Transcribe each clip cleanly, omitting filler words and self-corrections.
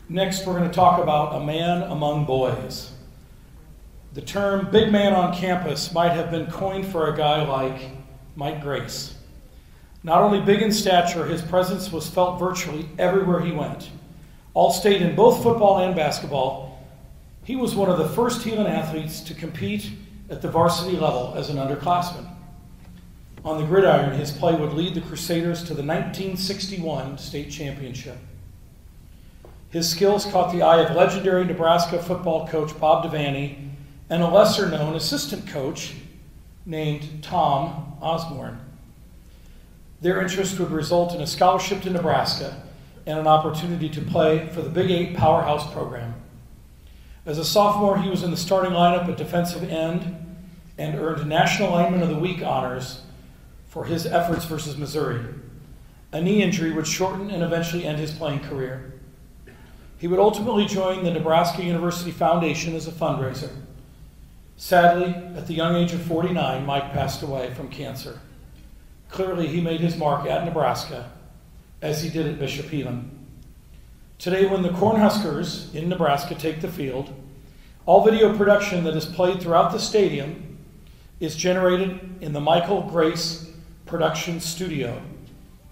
Next, we're going to talk about a man among boys. The term big man on campus might have been coined for a guy like Mike Grace. Not only big in stature, his presence was felt virtually everywhere he went. All-state in both football and basketball, he was one of the first Heelan athletes to compete at the varsity level as an underclassman. On the gridiron, his play would lead the Crusaders to the 1961 state championship. His skills caught the eye of legendary Nebraska football coach Bob Devaney and a lesser-known assistant coach named Tom Osborne. Their interest would result in a scholarship to Nebraska and an opportunity to play for the Big 8 Powerhouse program. As a sophomore, he was in the starting lineup at defensive end and earned National Lineman of the Week honors for his efforts versus Missouri. A knee injury would shorten and eventually end his playing career. He would ultimately join the Nebraska University Foundation as a fundraiser. Sadly, at the young age of 49, Mike passed away from cancer. Clearly, he made his mark at Nebraska, as he did at Bishop Heelan. Today, when the Cornhuskers in Nebraska take the field, all video production that is played throughout the stadium is generated in the Michael Grace Production Studio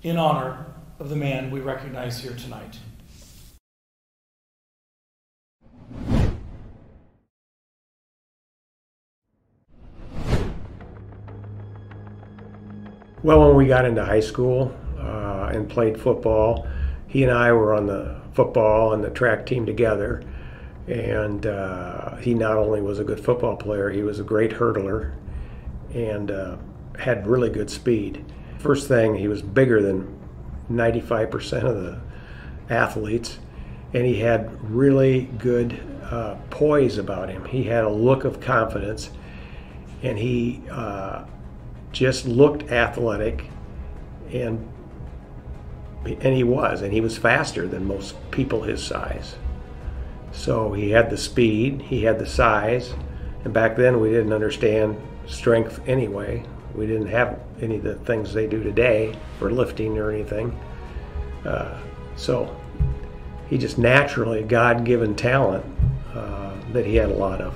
in honor of the man we recognize here tonight. Well, when we got into high school and played football, he and I were on the football and the track team together. And he not only was a good football player, he was a great hurdler and had really good speed. First thing, he was bigger than 95% of the athletes, and he had really good poise about him. He had a look of confidence, and he just looked athletic, and he was faster than most people his size. So he had the speed, he had the size, and back then we didn't understand strength anyway. We didn't have any of the things they do today for lifting or anything. So he just naturally, a God-given talent that he had a lot of.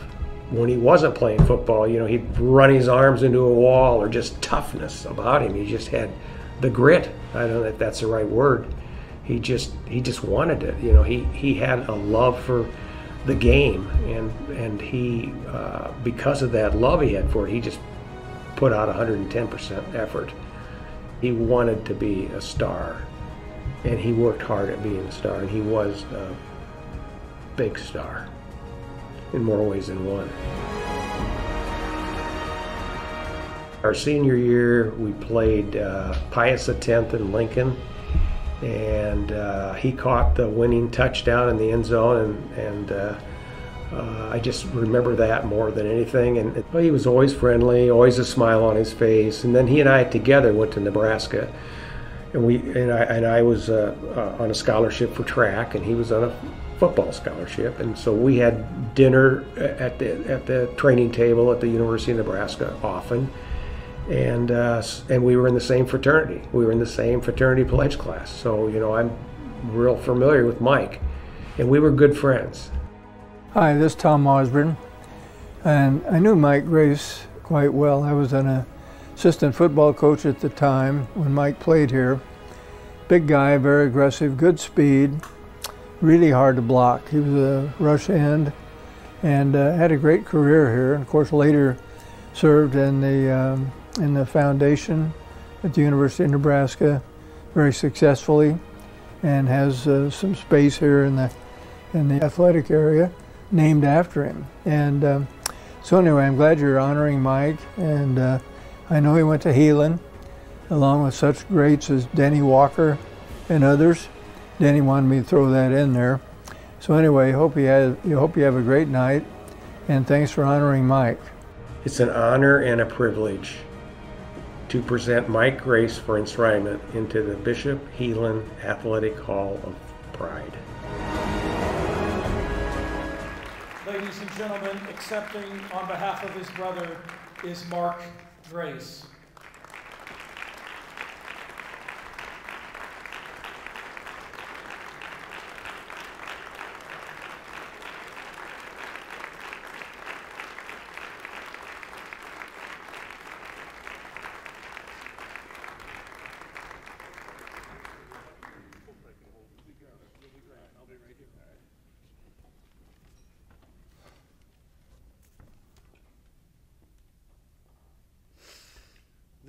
When he wasn't playing football, you know, he'd run his arms into a wall, or just toughness about him. He just had the grit. I don't know if that's the right word. He just wanted it. You know, he had a love for the game, and he because of that love he had for it, he just put out 110% effort. He wanted to be a star, and he worked hard at being a star, and he was a big star in more ways than one. Our senior year, we played Pius X in Lincoln, and he caught the winning touchdown in the end zone, and I just remember that more than anything. And he was always friendly, always a smile on his face. And then he and I together went to Nebraska, and I was on a scholarship for track, and he was on a football scholarship. And so we had dinner at the training table at the University of Nebraska often. And we were in the same fraternity. We were in the same fraternity pledge class. So, you know, I'm real familiar with Mike, and we were good friends. Hi, this is Tom Osborne, and I knew Mike Grace quite well. I was an assistant football coach at the time when Mike played here. Big guy, very aggressive, good speed, really hard to block. He was a rush end and had a great career here, and of course later served in the foundation at the University of Nebraska very successfully, and has some space here in the athletic area named after him. And so anyway, I'm glad you're honoring Mike, and I know he went to Heelan along with such greats as Denny Walker and others. Denny wanted me to throw that in there. So anyway, hope you have a great night, and thanks for honoring Mike. It's an honor and a privilege to present Mike Grace for enshrinement into the Bishop Heelan Athletic Hall of Pride. Ladies and gentlemen, accepting on behalf of his brother is Mark Grace.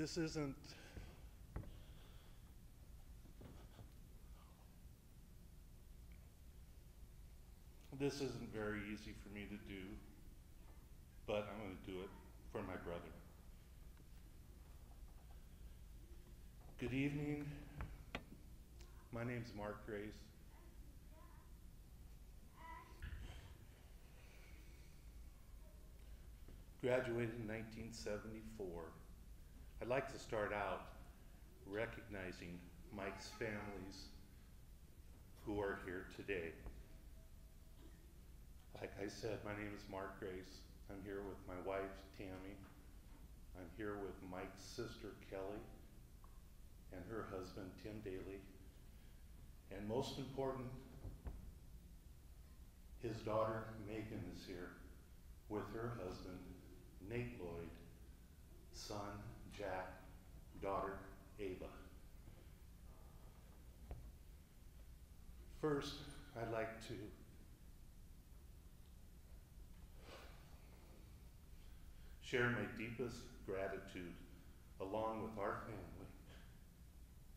This isn't very easy for me to do, but I'm going to do it for my brother. Good evening. My name's Mark Grace. Graduated in 1974. I'd like to start out recognizing Mike's families who are here today. Like I said, my name is Mark Grace. I'm here with my wife, Tammy. I'm here with Mike's sister, Kelly, and her husband, Tim Daly. And most important, his daughter, Megan, is here with her husband, Nate Lloyd, son, Jack, daughter, Ava. First, I'd like to share my deepest gratitude, along with our family,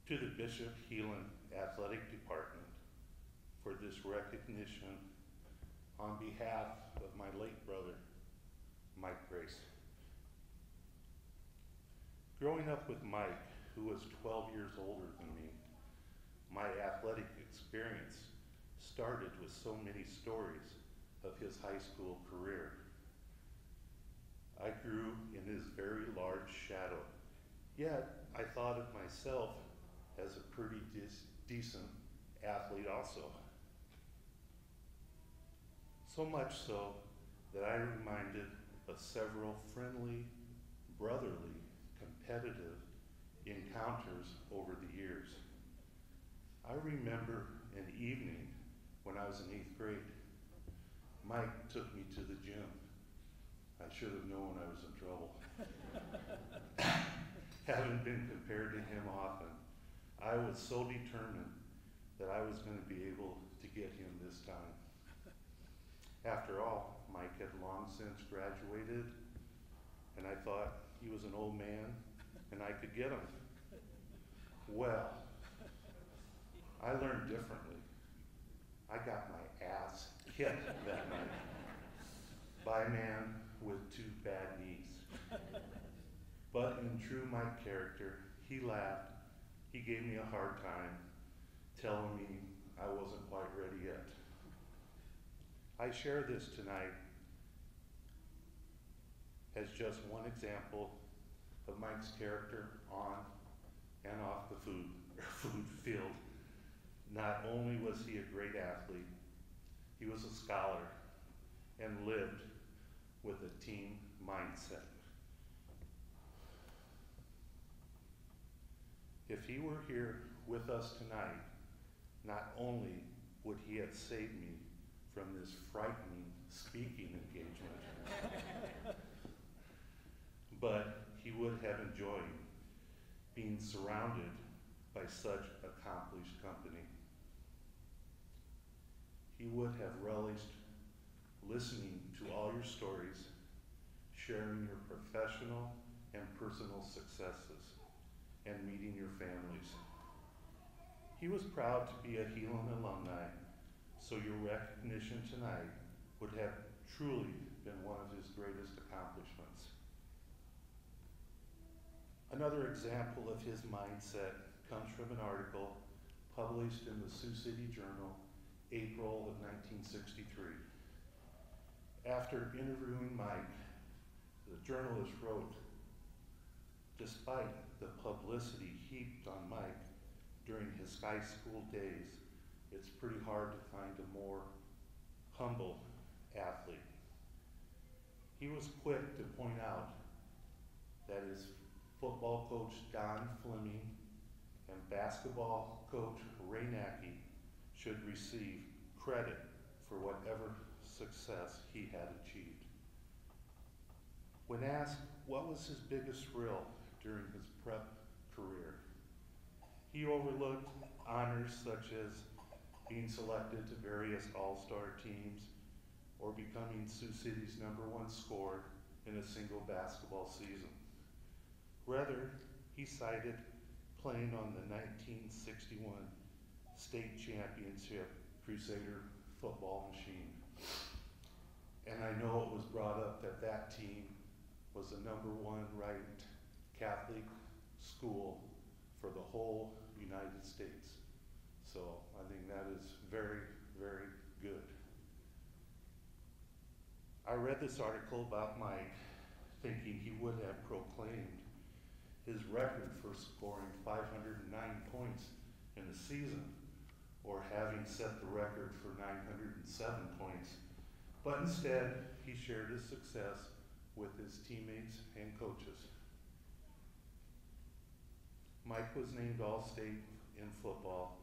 to the Bishop Heelan Athletic Department for this recognition on behalf of my late brother, Mike Grace. Growing up with Mike, who was 12 years older than me, my athletic experience started with so many stories of his high school career. I grew in his very large shadow, yet I thought of myself as a pretty decent athlete also. So much so that I reminded of several friendly, brotherly, competitive encounters over the years. I remember an evening when I was in 8th grade. Mike took me to the gym. I should have known I was in trouble. Having been compared to him often, I was so determined that I was going to be able to get him this time. After all, Mike had long since graduated, and I thought he was an old man and I could get him. Well, I learned differently. I got my ass kicked that night by a man with 2 bad knees. But in true Mike character, he laughed. He gave me a hard time, telling me I wasn't quite ready yet. I share this tonight as just one example of Mike's character on and off the food field. Not only was he a great athlete, he was a scholar and lived with a team mindset. If he were here with us tonight, not only would he have saved me from this frightening speaking engagement, but he would have enjoyed being surrounded by such accomplished company. He would have relished listening to all your stories, sharing your professional and personal successes, and meeting your families. He was proud to be a Heelan alumni, so your recognition tonight would have truly been one of his greatest accomplishments. Another example of his mindset comes from an article published in the Sioux City Journal, April of 1963. After interviewing Mike, the journalist wrote, "Despite the publicity heaped on Mike during his high school days, it's pretty hard to find a more humble athlete. He was quick to point out that his football coach Don Fleming and basketball coach Ray Nackey should receive credit for whatever success he had achieved." When asked what was his biggest thrill during his prep career, he overlooked honors such as being selected to various all-star teams or becoming Sioux City's #1 scorer in a single basketball season. Rather, he cited playing on the 1961 state championship Crusader football machine. And I know it was brought up that that team was the #1 ranked Catholic school for the whole United States. So I think that is very, very good. I read this article about Mike thinking he would have proclaimed his record for scoring 509 points in a season, or having set the record for 907 points. But instead, he shared his success with his teammates and coaches. Mike was named All-State in football,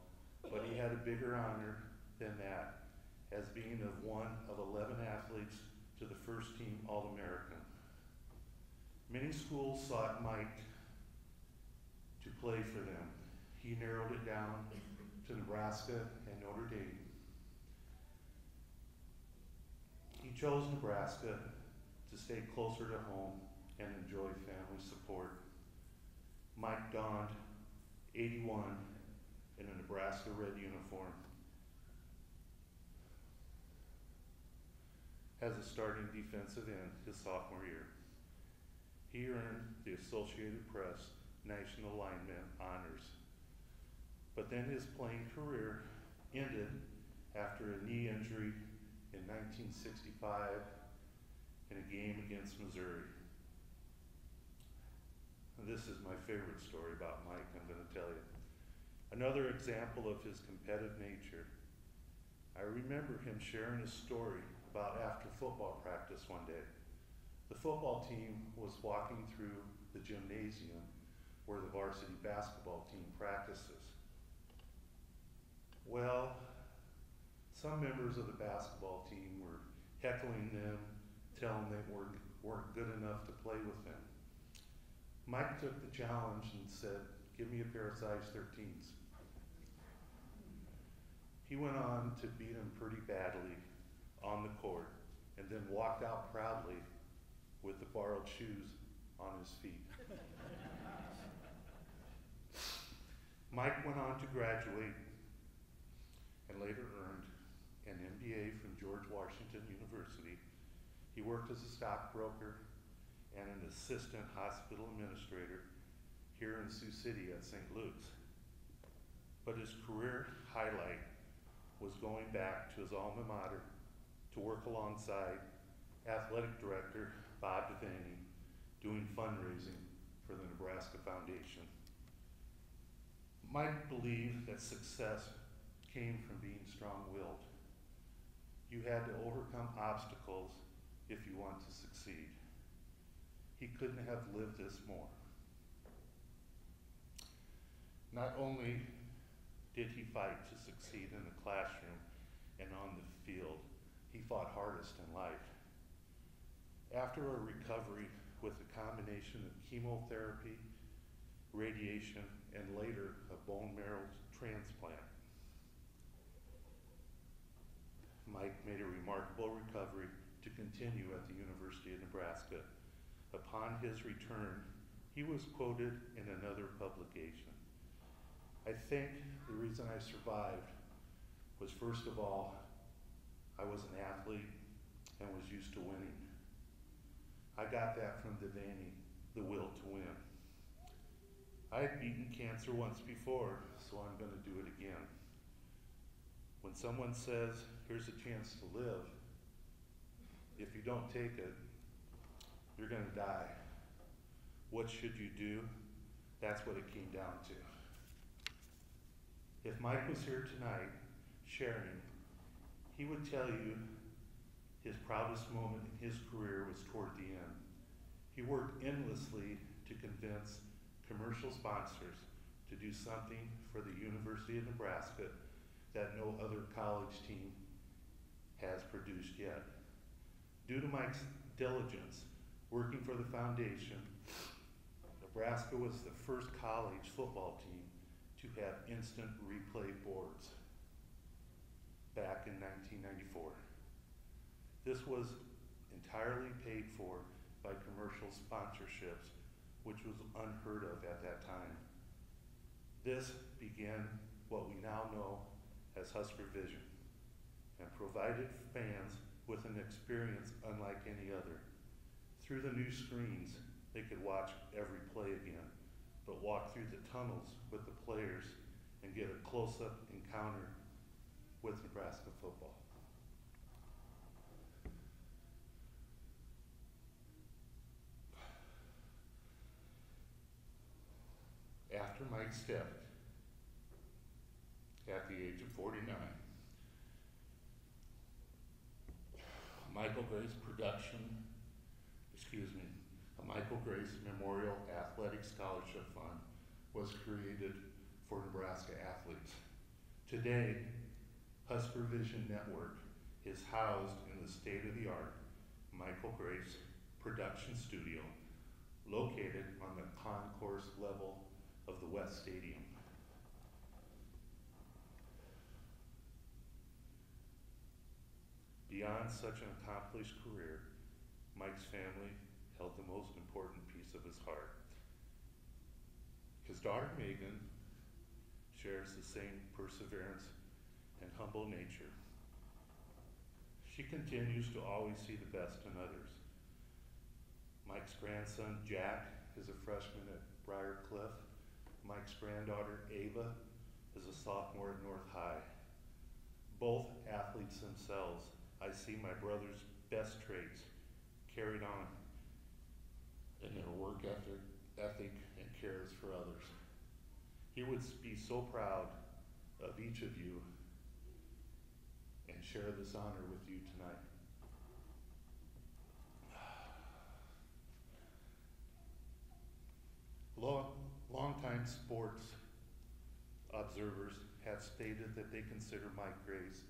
but he had a bigger honor than that, as being of one of 11 athletes to the first team All-American. Many schools sought Mike to play for them. He narrowed it down to Nebraska and Notre Dame. He chose Nebraska to stay closer to home and enjoy family support. Mike donned 81 in a Nebraska red uniform as a starting defensive end his sophomore year. He earned the Associated Press National Lineman honors. But then his playing career ended after a knee injury in 1965 in a game against Missouri. And this is my favorite story about Mike, I'm going to tell you. Another example of his competitive nature. I remember him sharing a story about after football practice one day. The football team was walking through the gymnasium where the varsity basketball team practices. Well, some members of the basketball team were heckling them, telling them they weren't good enough to play with them. Mike took the challenge and said, "Give me a pair of size 13s. He went on to beat them pretty badly on the court and then walked out proudly with the borrowed shoes on his feet. Mike went on to graduate and later earned an MBA from George Washington University. He worked as a stockbroker and an assistant hospital administrator here in Sioux City at St. Luke's. But his career highlight was going back to his alma mater to work alongside athletic director Bob Devaney, doing fundraising for the Nebraska Foundation. Mike believed that success came from being strong-willed. You had to overcome obstacles if you want to succeed. He couldn't have lived this more. Not only did he fight to succeed in the classroom and on the field, he fought hardest in life. After a recovery with a combination of chemotherapy, radiation, and later a bone marrow transplant, Mike made a remarkable recovery to continue at the University of Nebraska. Upon his return, he was quoted in another publication. "I think the reason I survived was, first of all, I was an athlete and was used to winning. I got that from Devaney, the will to win. I had beaten cancer once before, so I'm going to do it again. When someone says, here's a chance to live, if you don't take it, you're going to die. What should you do? That's what it came down to." If Mike was here tonight sharing, he would tell you his proudest moment in his career was toward the end. He worked endlessly to convince commercial sponsors to do something for the University of Nebraska that no other college team has produced yet. Due to Mike's diligence working for the foundation, Nebraska was the first college football team to have instant replay boards back in 1994. This was entirely paid for by commercial sponsorships which was unheard of at that time. This began what we now know as Husker Vision and provided fans with an experience unlike any other. Through the new screens, they could watch every play again, but walk through the tunnels with the players and get a close-up encounter with Nebraska football. After Mike stepped at the age of 49, a Michael Grace Memorial Athletic Scholarship Fund was created for Nebraska athletes. Today, Husker Vision Network is housed in the state-of-the-art Michael Grace production studio located on the concourse level of the West Stadium. Beyond such an accomplished career, Mike's family held the most important piece of his heart. His daughter Megan shares the same perseverance and humble nature. She continues to always see the best in others. Mike's grandson Jack is a freshman at Briarcliff. Mike's granddaughter Ava is a sophomore at North High. Both athletes themselves, I see my brother's best traits carried on in their work ethic and cares for others. He would be so proud of each of you and share this honor with you tonight. Longtime sports observers have stated that they consider Mike Grace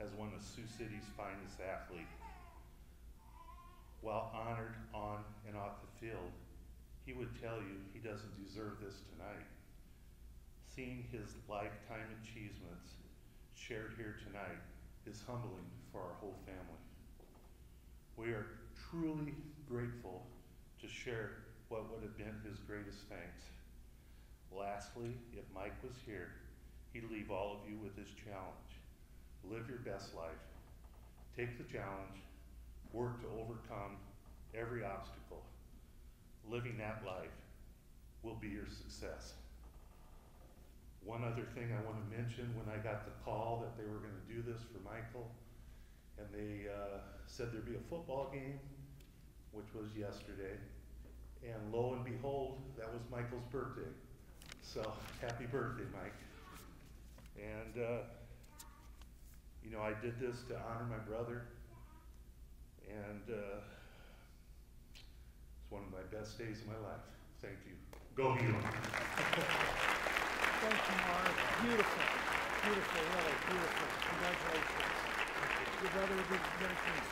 as one of Sioux City's finest athletes. While honored on and off the field, he would tell you he doesn't deserve this tonight. Seeing his lifetime achievements shared here tonight is humbling for our whole family. We are truly grateful to share what would have been his greatest thanks. Lastly, if Mike was here, he'd leave all of you with this challenge. Live your best life. Take the challenge. Work to overcome every obstacle. Living that life will be your success. One other thing I want to mention, when I got the call that they were going to do this for Michael, and they said there'd be a football game, which was yesterday, and lo and behold, that was Michael's birthday. So happy birthday, Mike. And you know, I did this to honor my brother, and it's one of my best days of my life. Thank you. Go Heelan. Thank you, Mark. Beautiful. Beautiful, really beautiful. Congratulations. Your brother did very things.